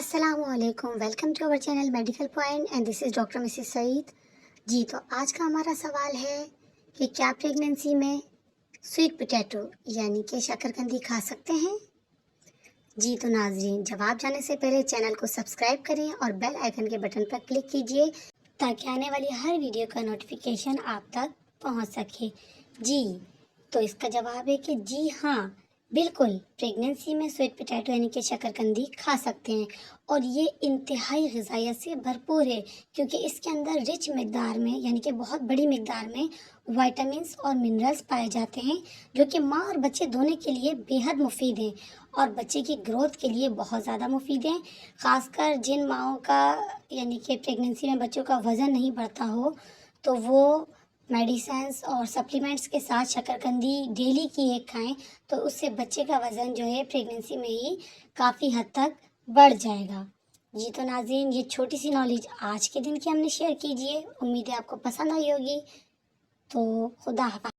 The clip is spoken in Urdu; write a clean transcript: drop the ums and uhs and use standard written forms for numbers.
السلام علیکم، welcome to our channel medical point and this is doctor Mrs Saeed. جی تو آج کا ہمارا سوال ہے کہ کیا پریگننسی میں سویٹ پوٹیٹو یعنی کہ شکرکندی کھا سکتے ہیں؟ جی تو ناظرین، جواب جانے سے پہلے چینل کو سبسکرائب کریں اور بیل آئیکن کے بٹن پر کلک کیجئے تاکہ آنے والی ہر ویڈیو کا نوٹیفیکیشن آپ تک پہنچ سکے. جی تو اس کا جواب ہے کہ جی ہاں، بالکل پریگننسی میں سویٹ پوٹیٹو یعنی کہ شکرکندی کھا سکتے ہیں، اور یہ انتہائی غذائیت سے بھرپور ہے کیونکہ اس کے اندر رچ مقدار میں یعنی کہ بہت بڑی مقدار میں وائٹامنس اور منرلز پائے جاتے ہیں جو کہ ماں اور بچے دونوں کے لیے بے حد مفید ہیں اور بچے کی گروتھ کے لیے بہت زیادہ مفید ہیں. خاص کر جن ماؤں کا یعنی کہ پریگننسی میں بچوں کا وزن نہیں بڑھتا ہو تو وہ میڈیسنس اور سپلیمنٹس کے ساتھ شکرکندی ڈیلی کی ایک کھائیں تو اس سے بچے کا وزن جو ہے پریگننسی میں ہی کافی حد تک بڑھ جائے گا. جی تو ناظرین، یہ چھوٹی سی نالج آج کے دن کی ہم نے شیئر کیجیے. امید ہے آپ کو پسند آئی ہوگی. تو خدا حافظ.